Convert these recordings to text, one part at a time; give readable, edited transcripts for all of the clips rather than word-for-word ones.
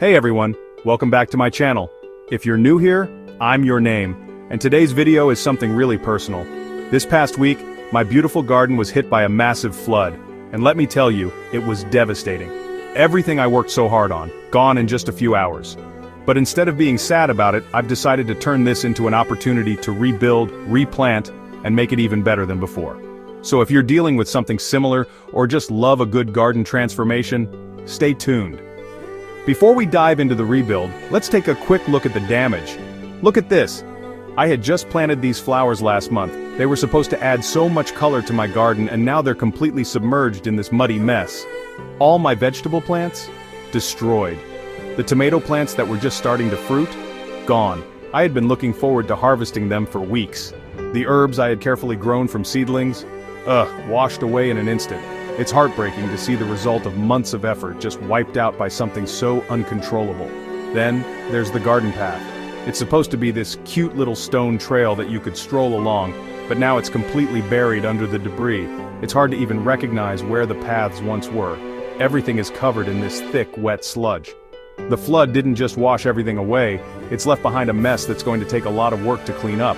Hey everyone, welcome back to my channel. If you're new here, I'm your name, and today's video is something really personal. This past week, my beautiful garden was hit by a massive flood, and let me tell you, it was devastating. Everything I worked so hard on, gone in just a few hours. But instead of being sad about it, I've decided to turn this into an opportunity to rebuild, replant, and make it even better than before. So if you're dealing with something similar, or just love a good garden transformation, stay tuned. Before we dive into the rebuild, let's take a quick look at the damage. Look at this. I had just planted these flowers last month. They were supposed to add so much color to my garden, and now they're completely submerged in this muddy mess. All my vegetable plants? Destroyed. The tomato plants that were just starting to fruit? Gone. I had been looking forward to harvesting them for weeks. The herbs I had carefully grown from seedlings? Washed away in an instant. It's heartbreaking to see the result of months of effort just wiped out by something so uncontrollable. Then, there's the garden path. It's supposed to be this cute little stone trail that you could stroll along, but now it's completely buried under the debris. It's hard to even recognize where the paths once were. Everything is covered in this thick, wet sludge. The flood didn't just wash everything away, it's left behind a mess that's going to take a lot of work to clean up.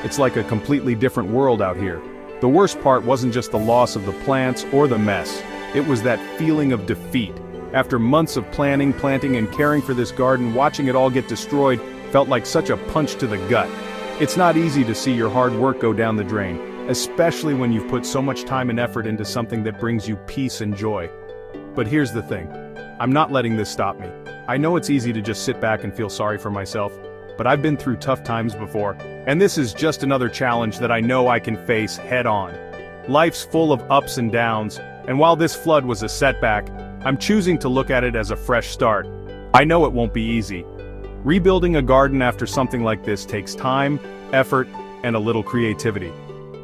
It's like a completely different world out here. The worst part wasn't just the loss of the plants or the mess, it was that feeling of defeat. After months of planning, planting, and caring for this garden, watching it all get destroyed felt like such a punch to the gut. It's not easy to see your hard work go down the drain, especially when you've put so much time and effort into something that brings you peace and joy. But here's the thing, I'm not letting this stop me. I know it's easy to just sit back and feel sorry for myself, but I've been through tough times before, and this is just another challenge that I know I can face head-on. Life's full of ups and downs, and while this flood was a setback, I'm choosing to look at it as a fresh start. I know it won't be easy. Rebuilding a garden after something like this takes time, effort, and a little creativity.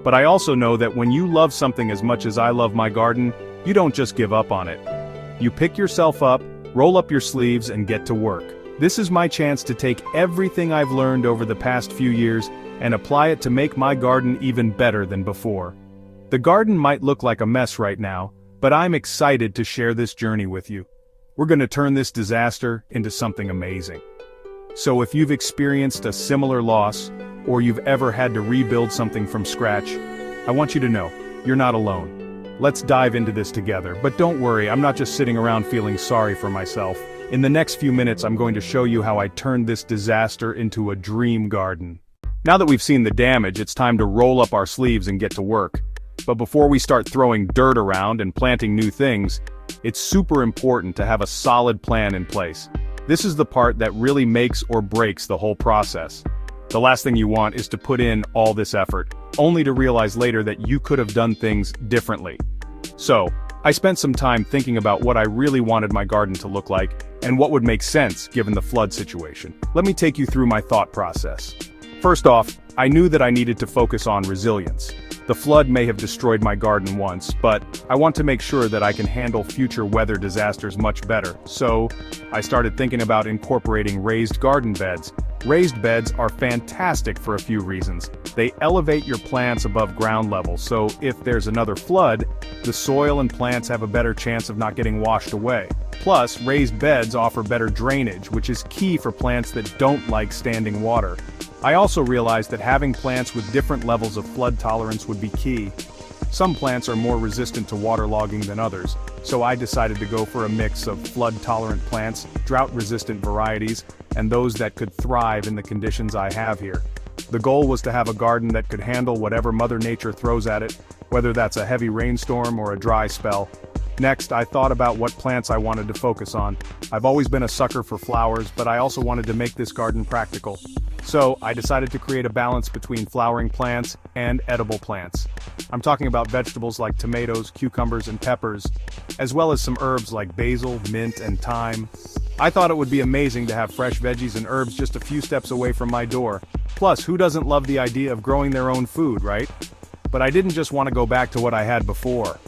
But I also know that when you love something as much as I love my garden, you don't just give up on it. You pick yourself up, roll up your sleeves, and get to work. This is my chance to take everything I've learned over the past few years and apply it to make my garden even better than before. The garden might look like a mess right now, but I'm excited to share this journey with you. We're going to turn this disaster into something amazing. So if you've experienced a similar loss, or you've ever had to rebuild something from scratch, I want you to know, you're not alone. Let's dive into this together, but don't worry, I'm not just sitting around feeling sorry for myself. In the next few minutes, I'm going to show you how I turned this disaster into a dream garden. Now that we've seen the damage, it's time to roll up our sleeves and get to work. But before we start throwing dirt around and planting new things, it's super important to have a solid plan in place. This is the part that really makes or breaks the whole process. The last thing you want is to put in all this effort, only to realize later that you could have done things differently. So, I spent some time thinking about what I really wanted my garden to look like, and what would make sense given the flood situation. Let me take you through my thought process. First off, I knew that I needed to focus on resilience. The flood may have destroyed my garden once, but I want to make sure that I can handle future weather disasters much better. So, I started thinking about incorporating raised garden beds. Raised beds are fantastic for a few reasons. They elevate your plants above ground level, so if there's another flood, the soil and plants have a better chance of not getting washed away. Plus, raised beds offer better drainage, which is key for plants that don't like standing water. I also realized that having plants with different levels of flood tolerance would be key. Some plants are more resistant to waterlogging than others, so I decided to go for a mix of flood-tolerant plants, drought-resistant varieties, and those that could thrive in the conditions I have here. The goal was to have a garden that could handle whatever Mother Nature throws at it, whether that's a heavy rainstorm or a dry spell. Next, I thought about what plants I wanted to focus on. I've always been a sucker for flowers, but I also wanted to make this garden practical. So, I decided to create a balance between flowering plants and edible plants. I'm talking about vegetables like tomatoes, cucumbers, and peppers, as well as some herbs like basil, mint, and thyme. I thought it would be amazing to have fresh veggies and herbs just a few steps away from my door. Plus, who doesn't love the idea of growing their own food, right? But I didn't just want to go back to what I had before.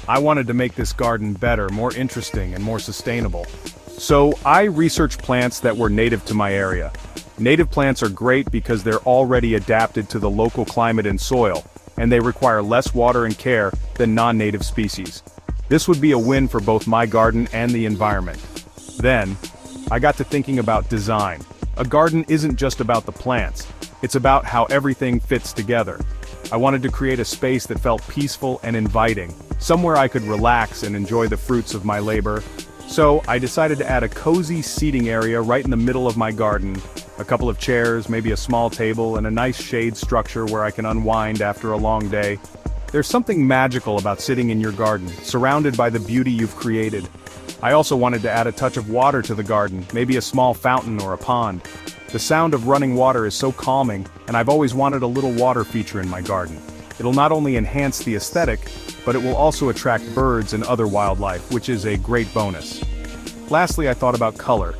I wanted to make this garden better, more interesting, and more sustainable. So, I researched plants that were native to my area. Native plants are great because they're already adapted to the local climate and soil, and they require less water and care than non-native species. This would be a win for both my garden and the environment. Then, I got to thinking about design. A garden isn't just about the plants, it's about how everything fits together. I wanted to create a space that felt peaceful and inviting, somewhere I could relax and enjoy the fruits of my labor. So, I decided to add a cozy seating area right in the middle of my garden. A couple of chairs, maybe a small table, and a nice shade structure where I can unwind after a long day. There's something magical about sitting in your garden, surrounded by the beauty you've created. I also wanted to add a touch of water to the garden, maybe a small fountain or a pond. The sound of running water is so calming, and I've always wanted a little water feature in my garden. It'll not only enhance the aesthetic, but it will also attract birds and other wildlife, which is a great bonus. Lastly, I thought about color.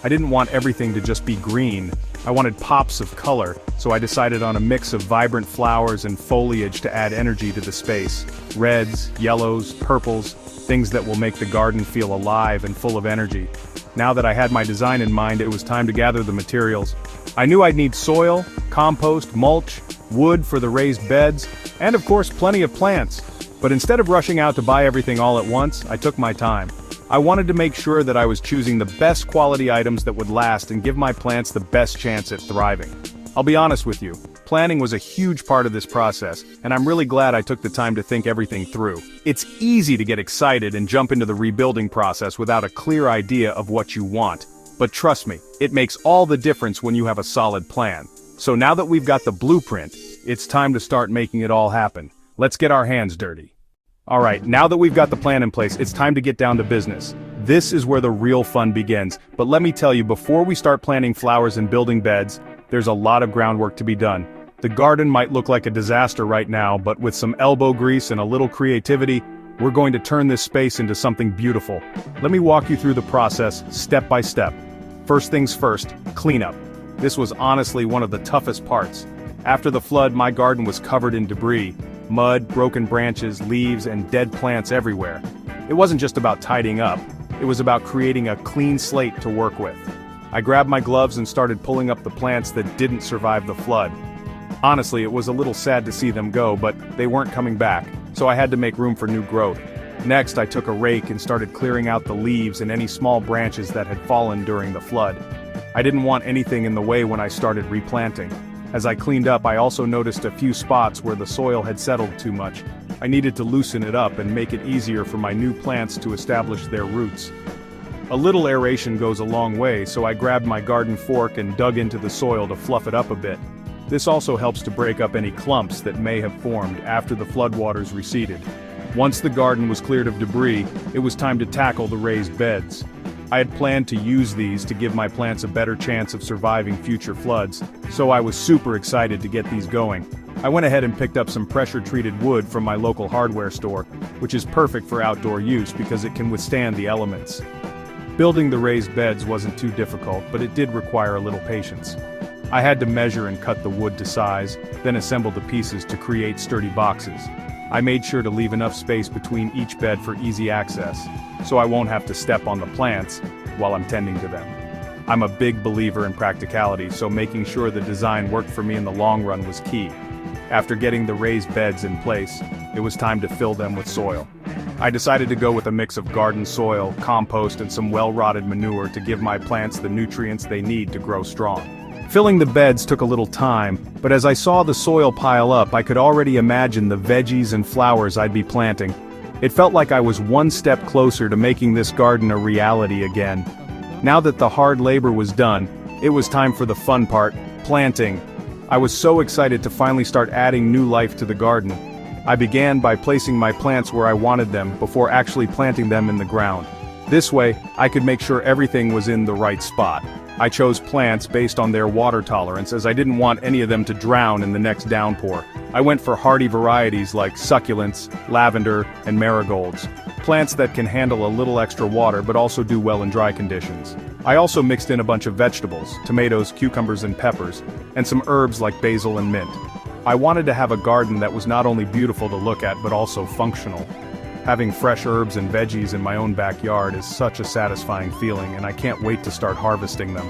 I didn't want everything to just be green. I wanted pops of color, so I decided on a mix of vibrant flowers and foliage to add energy to the space. Reds, yellows, purples, things that will make the garden feel alive and full of energy. Now that I had my design in mind, it was time to gather the materials. I knew I'd need soil, compost, mulch, wood for the raised beds, and of course plenty of plants. But instead of rushing out to buy everything all at once, I took my time. I wanted to make sure that I was choosing the best quality items that would last and give my plants the best chance at thriving. I'll be honest with you, planning was a huge part of this process, and I'm really glad I took the time to think everything through. It's easy to get excited and jump into the rebuilding process without a clear idea of what you want. But trust me, it makes all the difference when you have a solid plan. So now that we've got the blueprint, it's time to start making it all happen. Let's get our hands dirty. Alright, now that we've got the plan in place, it's time to get down to business. This is where the real fun begins, but let me tell you, before we start planting flowers and building beds, there's a lot of groundwork to be done. The garden might look like a disaster right now, but with some elbow grease and a little creativity, we're going to turn this space into something beautiful. Let me walk you through the process, step by step. First things first, cleanup. This was honestly one of the toughest parts. After the flood, my garden was covered in debris. Mud, broken branches, leaves, and dead plants everywhere. It wasn't just about tidying up, it was about creating a clean slate to work with. I grabbed my gloves and started pulling up the plants that didn't survive the flood. Honestly, it was a little sad to see them go, but they weren't coming back, so I had to make room for new growth. Next, I took a rake and started clearing out the leaves and any small branches that had fallen during the flood. I didn't want anything in the way when I started replanting. As I cleaned up, I also noticed a few spots where the soil had settled too much. I needed to loosen it up and make it easier for my new plants to establish their roots. A little aeration goes a long way, so I grabbed my garden fork and dug into the soil to fluff it up a bit. This also helps to break up any clumps that may have formed after the floodwaters receded. Once the garden was cleared of debris, it was time to tackle the raised beds. I had planned to use these to give my plants a better chance of surviving future floods, so I was super excited to get these going. I went ahead and picked up some pressure-treated wood from my local hardware store, which is perfect for outdoor use because it can withstand the elements. Building the raised beds wasn't too difficult, but it did require a little patience. I had to measure and cut the wood to size, then assemble the pieces to create sturdy boxes. I made sure to leave enough space between each bed for easy access, so I won't have to step on the plants while I'm tending to them. I'm a big believer in practicality, so making sure the design worked for me in the long run was key. After getting the raised beds in place, it was time to fill them with soil. I decided to go with a mix of garden soil, compost, and some well-rotted manure to give my plants the nutrients they need to grow strong. Filling the beds took a little time, but as I saw the soil pile up, I could already imagine the veggies and flowers I'd be planting. It felt like I was one step closer to making this garden a reality again. Now that the hard labor was done, it was time for the fun part, planting. I was so excited to finally start adding new life to the garden. I began by placing my plants where I wanted them before actually planting them in the ground. This way, I could make sure everything was in the right spot. I chose plants based on their water tolerance as I didn't want any of them to drown in the next downpour. I went for hardy varieties like succulents, lavender, and marigolds. Plants that can handle a little extra water but also do well in dry conditions. I also mixed in a bunch of vegetables, tomatoes, cucumbers, and peppers, and some herbs like basil and mint. I wanted to have a garden that was not only beautiful to look at but also functional. Having fresh herbs and veggies in my own backyard is such a satisfying feeling, and I can't wait to start harvesting them.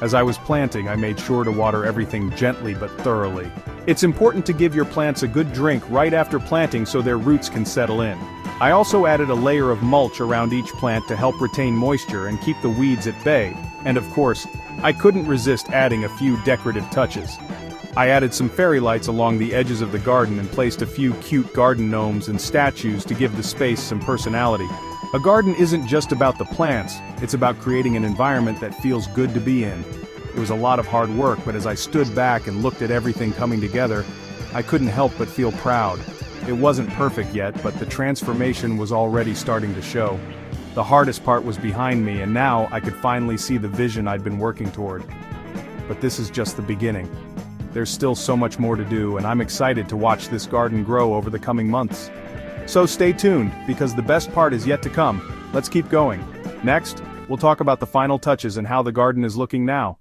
As I was planting, I made sure to water everything gently but thoroughly. It's important to give your plants a good drink right after planting so their roots can settle in. I also added a layer of mulch around each plant to help retain moisture and keep the weeds at bay. And of course, I couldn't resist adding a few decorative touches. I added some fairy lights along the edges of the garden and placed a few cute garden gnomes and statues to give the space some personality. A garden isn't just about the plants, it's about creating an environment that feels good to be in. It was a lot of hard work, but as I stood back and looked at everything coming together, I couldn't help but feel proud. It wasn't perfect yet, but the transformation was already starting to show. The hardest part was behind me, and now I could finally see the vision I'd been working toward. But this is just the beginning. There's still so much more to do, and I'm excited to watch this garden grow over the coming months. So stay tuned, because the best part is yet to come. Let's keep going. Next, we'll talk about the final touches and how the garden is looking now.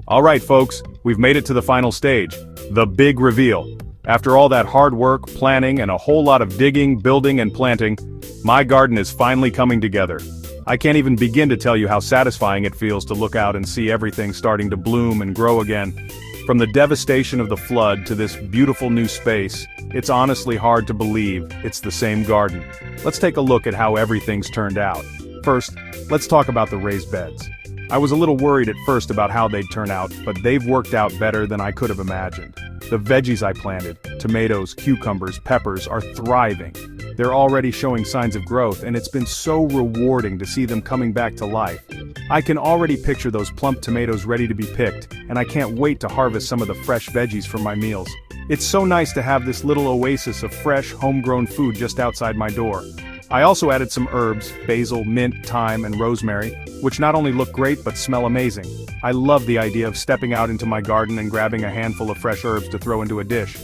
Alright folks, we've made it to the final stage, the big reveal. After all that hard work, planning, and a whole lot of digging, building, and planting, my garden is finally coming together. I can't even begin to tell you how satisfying it feels to look out and see everything starting to bloom and grow again. From the devastation of the flood to this beautiful new space, it's honestly hard to believe it's the same garden. Let's take a look at how everything's turned out. First, let's talk about the raised beds. I was a little worried at first about how they'd turn out, but they've worked out better than I could have imagined. The veggies I planted, tomatoes, cucumbers, peppers, are thriving. They're already showing signs of growth, and it's been so rewarding to see them coming back to life. I can already picture those plump tomatoes ready to be picked, and I can't wait to harvest some of the fresh veggies for my meals. It's so nice to have this little oasis of fresh, homegrown food just outside my door. I also added some herbs, basil, mint, thyme, and rosemary, which not only look great but smell amazing. I love the idea of stepping out into my garden and grabbing a handful of fresh herbs to throw into a dish.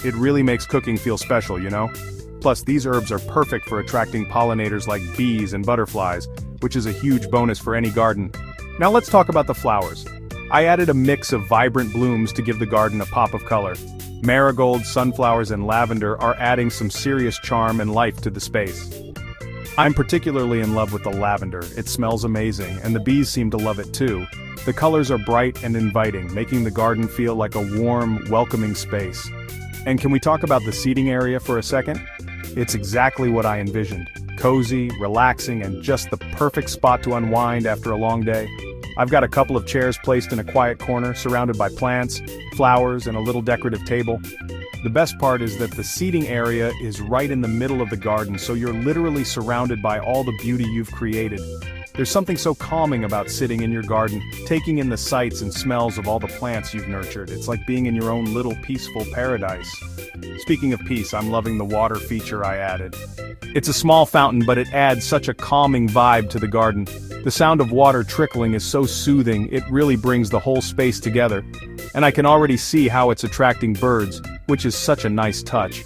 It really makes cooking feel special, you know? Plus, these herbs are perfect for attracting pollinators like bees and butterflies, which is a huge bonus for any garden. Now let's talk about the flowers. I added a mix of vibrant blooms to give the garden a pop of color. Marigolds, sunflowers, and lavender are adding some serious charm and life to the space. I'm particularly in love with the lavender. It smells amazing, and the bees seem to love it too. The colors are bright and inviting, making the garden feel like a warm, welcoming space. And can we talk about the seating area for a second? It's exactly what I envisioned. Cozy, relaxing, and just the perfect spot to unwind after a long day. I've got a couple of chairs placed in a quiet corner, surrounded by plants, flowers, and a little decorative table. The best part is that the seating area is right in the middle of the garden, so you're literally surrounded by all the beauty you've created. There's something so calming about sitting in your garden, taking in the sights and smells of all the plants you've nurtured. It's like being in your own little peaceful paradise. Speaking of peace, I'm loving the water feature I added. It's a small fountain, but it adds such a calming vibe to the garden. The sound of water trickling is so soothing, it really brings the whole space together. And I can already see how it's attracting birds, which is such a nice touch.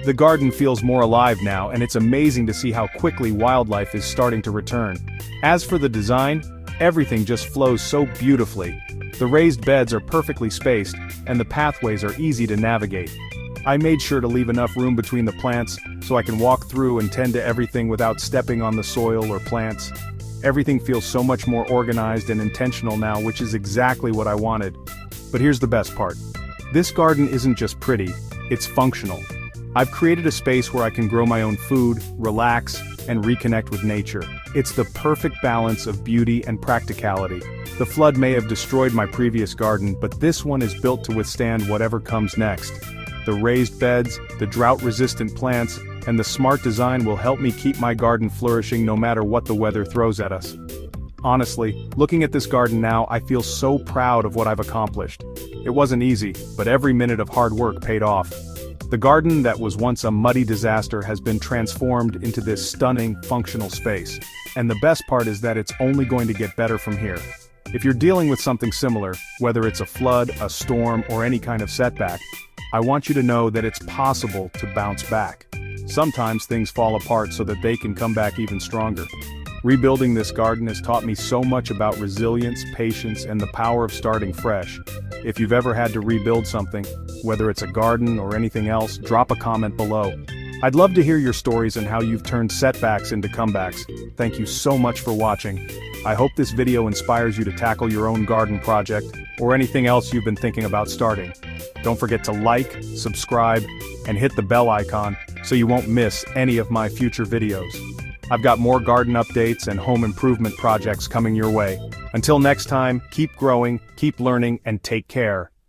The garden feels more alive now, and it's amazing to see how quickly wildlife is starting to return. As for the design, everything just flows so beautifully. The raised beds are perfectly spaced, and the pathways are easy to navigate. I made sure to leave enough room between the plants so I can walk through and tend to everything without stepping on the soil or plants. Everything feels so much more organized and intentional now, which is exactly what I wanted. But here's the best part. This garden isn't just pretty, it's functional. I've created a space where I can grow my own food, relax, and reconnect with nature. It's the perfect balance of beauty and practicality. The flood may have destroyed my previous garden, but this one is built to withstand whatever comes next. The raised beds, the drought-resistant plants, and the smart design will help me keep my garden flourishing no matter what the weather throws at us. Honestly, looking at this garden now, I feel so proud of what I've accomplished. It wasn't easy, but every minute of hard work paid off. The garden that was once a muddy disaster has been transformed into this stunning, functional space. And the best part is that it's only going to get better from here. If you're dealing with something similar, whether it's a flood, a storm, or any kind of setback, I want you to know that it's possible to bounce back. Sometimes things fall apart so that they can come back even stronger. Rebuilding this garden has taught me so much about resilience, patience, and the power of starting fresh. If you've ever had to rebuild something, whether it's a garden or anything else, drop a comment below. I'd love to hear your stories and how you've turned setbacks into comebacks. Thank you so much for watching. I hope this video inspires you to tackle your own garden project, or anything else you've been thinking about starting. Don't forget to like, subscribe, and hit the bell icon so you won't miss any of my future videos. I've got more garden updates and home improvement projects coming your way. Until next time, keep growing, keep learning, and take care.